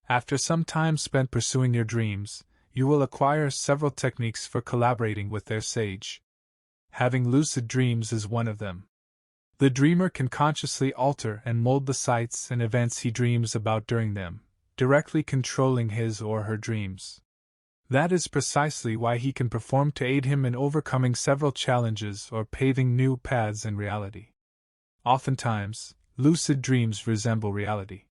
After some time spent pursuing your dreams, you will acquire several techniques for collaborating with their sage. Having lucid dreams is one of them. The dreamer can consciously alter and mold the sights and events he dreams about during them, directly controlling his or her dreams. That is precisely why he can perform to aid him in overcoming several challenges or paving new paths in reality. Oftentimes, lucid dreams resemble reality.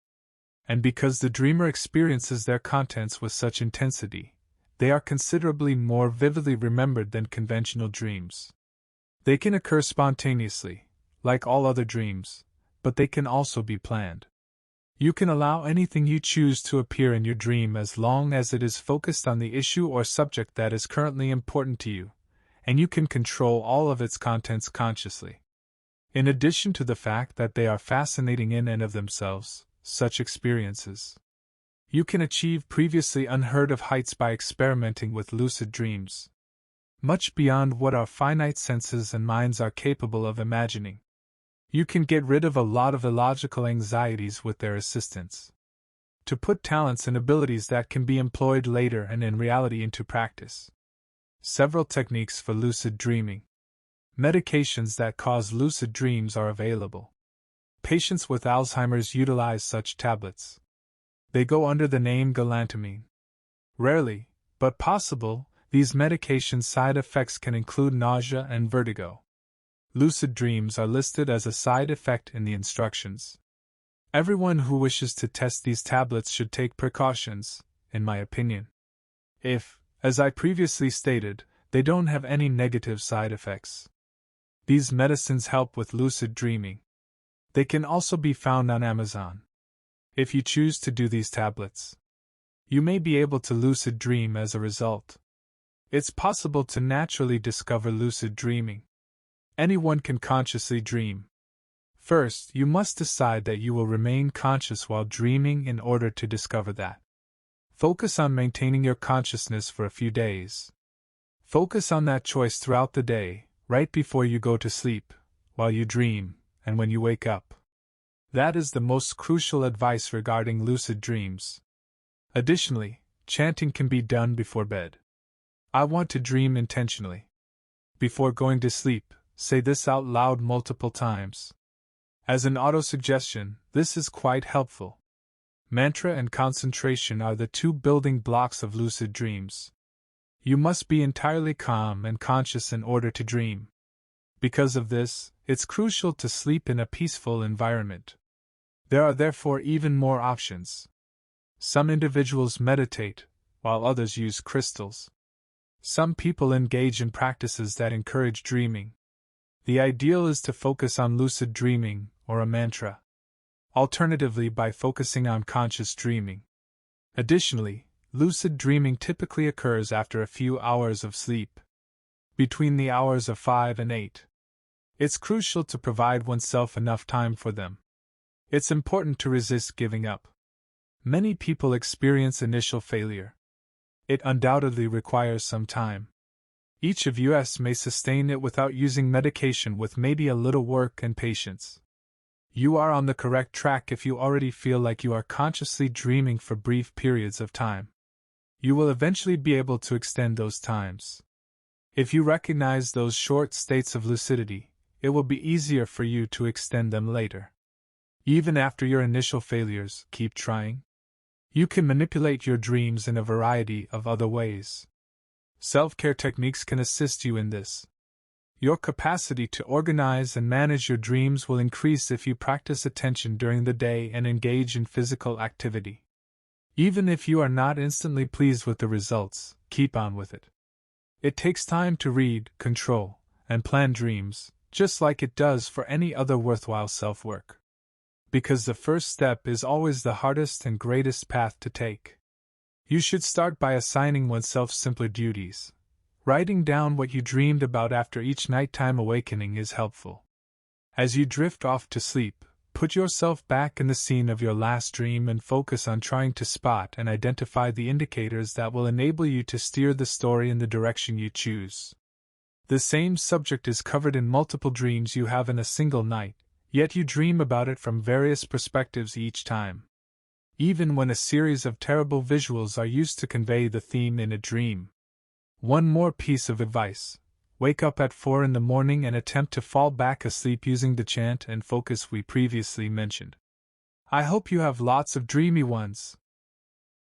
And because the dreamer experiences their contents with such intensity, they are considerably more vividly remembered than conventional dreams. They can occur spontaneously, like all other dreams, but they can also be planned. You can allow anything you choose to appear in your dream as long as it is focused on the issue or subject that is currently important to you, and you can control all of its contents consciously. In addition to the fact that they are fascinating in and of themselves, such experiences. You can achieve previously unheard of heights by experimenting with lucid dreams, much beyond what our finite senses and minds are capable of imagining. You can get rid of a lot of illogical anxieties with their assistance. To put talents and abilities that can be employed later and in reality into practice. Several techniques for lucid dreaming. Medications that cause lucid dreams are available. Patients with Alzheimer's utilize such tablets. They go under the name galantamine. Rarely, but possible, these medications' side effects can include nausea and vertigo. Lucid dreams are listed as a side effect in the instructions. Everyone who wishes to test these tablets should take precautions, in my opinion. If, as I previously stated, they don't have any negative side effects. These medicines help with lucid dreaming. They can also be found on Amazon. If you choose to do these tablets, you may be able to lucid dream as a result. It's possible to naturally discover lucid dreaming. Anyone can consciously dream. First, you must decide that you will remain conscious while dreaming in order to discover that. Focus on maintaining your consciousness for a few days. Focus on that choice throughout the day, right before you go to sleep, while you dream, and when you wake up. That is the most crucial advice regarding lucid dreams. Additionally, chanting can be done before bed. I want to dream intentionally. Before going to sleep, say this out loud multiple times. As an autosuggestion, this is quite helpful. Mantra and concentration are the two building blocks of lucid dreams. You must be entirely calm and conscious in order to dream. Because of this, it's crucial to sleep in a peaceful environment. There are therefore even more options. Some individuals meditate, while others use crystals. Some people engage in practices that encourage dreaming. The ideal is to focus on lucid dreaming, or a mantra. Alternatively, by focusing on conscious dreaming. Additionally, lucid dreaming typically occurs after a few hours of sleep. Between the hours of 5 and 8. It's crucial to provide oneself enough time for them. It's important to resist giving up. Many people experience initial failure. It undoubtedly requires some time. Each of us may sustain it without using medication with maybe a little work and patience. You are on the correct track if you already feel like you are consciously dreaming for brief periods of time. You will eventually be able to extend those times. If you recognize those short states of lucidity, it will be easier for you to extend them later. Even after your initial failures, keep trying. You can manipulate your dreams in a variety of other ways. Self-care techniques can assist you in this. Your capacity to organize and manage your dreams will increase if you practice attention during the day and engage in physical activity. Even if you are not instantly pleased with the results, keep on with it. It takes time to read, control, and plan dreams, just like it does for any other worthwhile self-work. Because the first step is always the hardest and greatest path to take. You should start by assigning oneself simpler duties. Writing down what you dreamed about after each nighttime awakening is helpful. As you drift off to sleep, put yourself back in the scene of your last dream and focus on trying to spot and identify the indicators that will enable you to steer the story in the direction you choose. The same subject is covered in multiple dreams you have in a single night, yet you dream about it from various perspectives each time. even when a series of terrible visuals are used to convey the theme in a dream. One more piece of advice: wake up at 4 in the morning and attempt to fall back asleep using the chant and focus we previously mentioned. I hope you have lots of dreamy ones,